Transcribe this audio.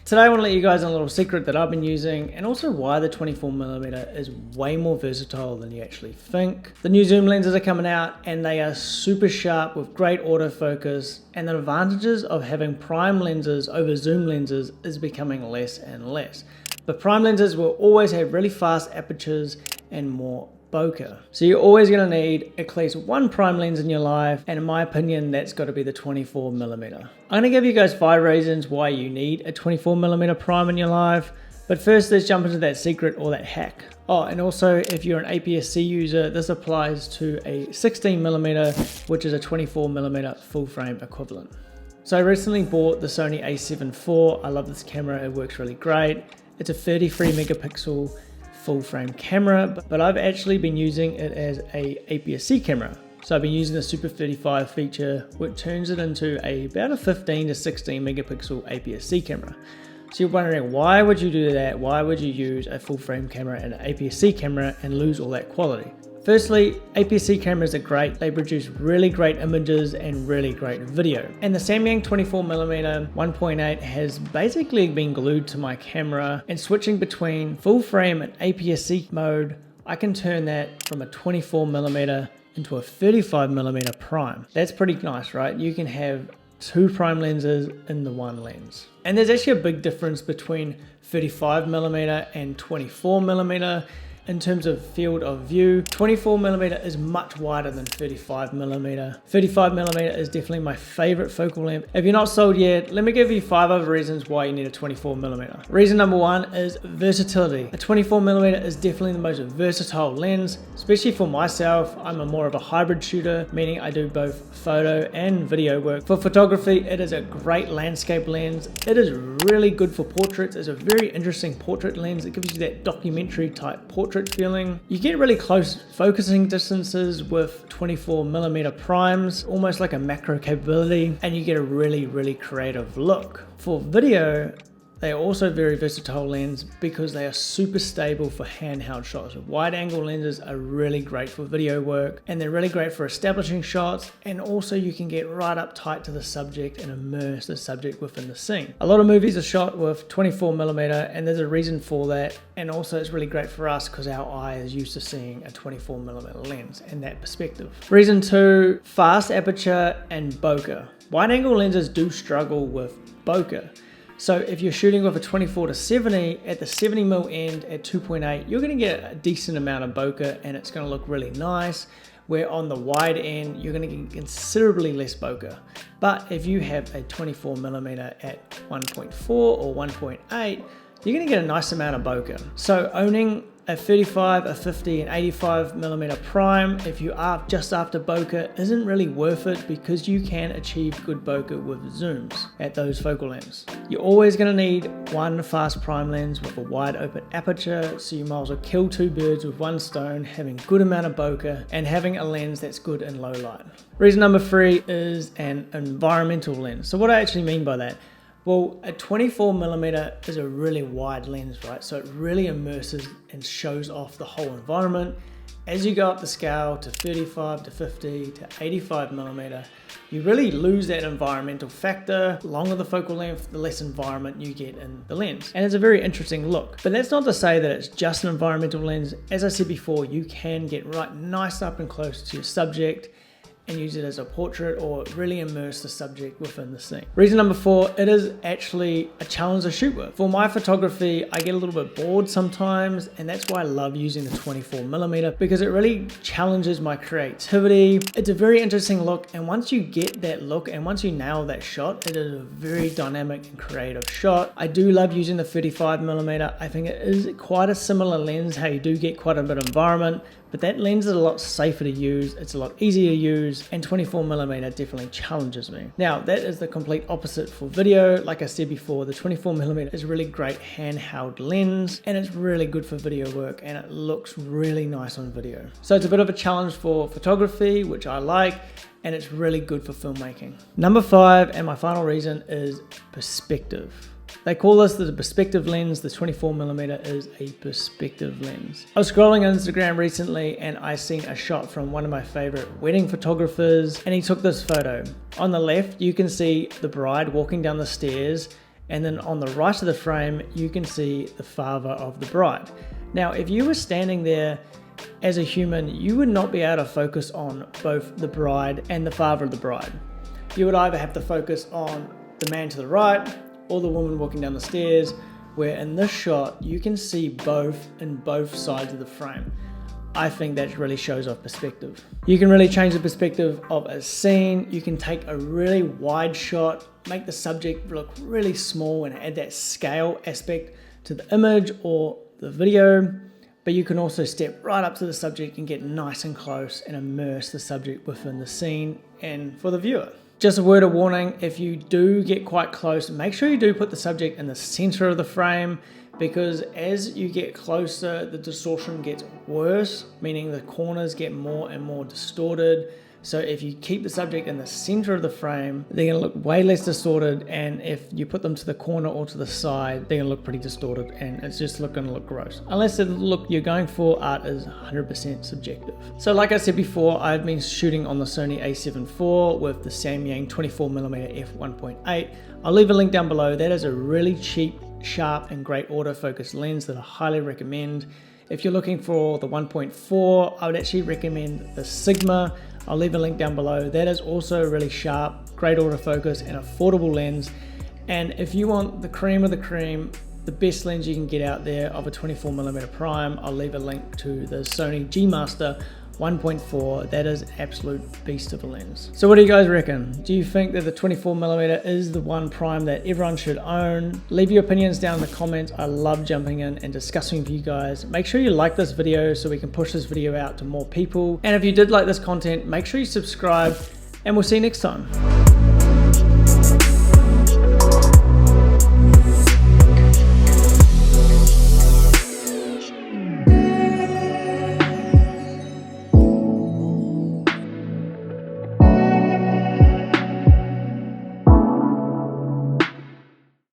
Today I want to let you guys in a little secret that I've been using and also why the 24mm is way more versatile than you actually think. The new zoom lenses are coming out and they are super sharp with great autofocus, and the advantages of having prime lenses over zoom lenses is becoming less and less. But prime lenses will always have really fast apertures and more bokeh. So you're always going to need at least one prime lens in your life, and in my opinion that's got to be the 24mm. I'm going to give you guys 5 reasons why you need a 24mm prime in your life, but first let's jump into that secret or that hack. Oh, and also if you're an APSC user, this applies to a 16mm, which is a 24mm full frame equivalent. So I recently bought the Sony A7IV. I love this camera, it works really great. It's a 33 megapixel full frame camera, but I've actually been using it as a APS-C camera. So I've been using the Super 35 feature, which turns it into about a 15 to 16 megapixel APS-C camera. So you're wondering, why would you do that? Why would you use a full frame camera and an APS-C camera and lose all that quality? Firstly, APS-C cameras are great. They produce really great images and really great video. And the Samyang 24mm 1.8 has basically been glued to my camera, and switching between full frame and APS-C mode, I can turn that from a 24mm into a 35mm prime. That's pretty nice, right? You can have 2 prime lenses in the one lens. And there's actually a big difference between 35mm and 24mm. In terms of field of view, 24mm is much wider than 35mm. 35mm is definitely my favorite focal length. If you're not sold yet, let me give you 5 other reasons why you need a 24mm. Reason number 1 is versatility. A 24mm is definitely the most versatile lens, especially for myself. I'm more of a hybrid shooter, meaning I do both photo and video work. For photography, it is a great landscape lens. It is really good for portraits. It's a very interesting portrait lens. It gives you that documentary type portrait feeling. You get really close focusing distances with 24mm primes, almost like a macro capability, and you get a really creative look. For video, they are also very versatile lens because they are super stable for handheld shots. Wide angle lenses are really great for video work, and they're really great for establishing shots, and also you can get right up tight to the subject and immerse the subject within the scene. A lot of movies are shot with 24mm, and there's a reason for that, and also it's really great for us because our eye is used to seeing a 24mm lens and that perspective. Reason 2, fast aperture and bokeh. Wide angle lenses do struggle with bokeh. So if you're shooting with a 24 to 70, at the 70mm end at 2.8, you're going to get a decent amount of bokeh and it's going to look really nice. Where on the wide end, you're going to get considerably less bokeh. But if you have a 24mm at 1.4 or 1.8, you're going to get a nice amount of bokeh. So owning a 35, a 50, and 85mm prime, if you are just after bokeh, isn't really worth it because you can achieve good bokeh with zooms at those focal lengths. You're always going to need one fast prime lens with a wide open aperture, so you might as well kill 2 birds with 1 stone, having good amount of bokeh and having a lens that's good in low light. Reason number 3 is an environmental lens. So what I actually mean by that? Well, a 24mm is a really wide lens, right? So it really immerses and shows off the whole environment. As you go up the scale to 35 to 50 to 85mm, you really lose that environmental factor. The longer the focal length, the less environment you get in the lens. And it's a very interesting look. But that's not to say that it's just an environmental lens. As I said before, you can get right nice up and close to your subject and use it as a portrait or really immerse the subject within the scene. Reason number 4, it is actually a challenge to shoot with. For my photography, I get a little bit bored sometimes, and that's why I love using the 24mm because it really challenges my creativity. It's a very interesting look, and once you get that look and once you nail that shot, it is a very dynamic and creative shot. I do love using the 35mm. I think it is quite a similar lens, how you do get quite a bit of environment, but that lens is a lot safer to use, it's a lot easier to use, and 24mm definitely challenges me. Now, that is the complete opposite for video. Like I said before, the 24mm is a really great handheld lens, and it's really good for video work, and it looks really nice on video. So it's a bit of a challenge for photography, which I like, and it's really good for filmmaking. Number 5, and my final reason, is perspective. They call this the perspective lens. The 24mm is a perspective lens. I was scrolling on Instagram recently and I seen a shot from one of my favorite wedding photographers, and he took this photo. On the left, you can see the bride walking down the stairs, And then on the right of the frame, you can see the father of the bride. Now, if you were standing there as a human, you would not be able to focus on both the bride and the father of the bride. You would either have to focus on the man to the right or the woman walking down the stairs, where in this shot, you can see both in both sides of the frame. I think that really shows off perspective. You can really change the perspective of a scene. You can take a really wide shot, make the subject look really small and add that scale aspect to the image or the video. But you can also step right up to the subject and get nice and close and immerse the subject within the scene and for the viewer. Just a word of warning, if you do get quite close, make sure you do put the subject in the center of the frame, because as you get closer, the distortion gets worse, meaning the corners get more and more distorted. So if you keep the subject in the center of the frame, they're gonna look way less distorted, and if you put them to the corner or to the side, they're gonna look pretty distorted, and it's just gonna look gross. Unless the look you're going for, art is 100% subjective. So like I said before, I've been shooting on the Sony A7IV with the Samyang 24mm f1.8. I'll leave a link down below. That is a really cheap, sharp, and great autofocus lens that I highly recommend. If you're looking for the 1.4, I would actually recommend the Sigma. I'll leave a link down below. That is also really sharp, great autofocus, and affordable lens. And if you want the cream of the cream, the best lens you can get out there of a 24mm prime, I'll leave a link to the Sony G Master 1.4. That is absolute beast of a lens. So what do you guys reckon? Do you think that the 24mm is the one prime that everyone should own? Leave your opinions down in the comments. I love jumping in and discussing with you guys. Make sure you like this video so we can push this video out to more people. And if you did like this content, make sure you subscribe, and we'll see you next time.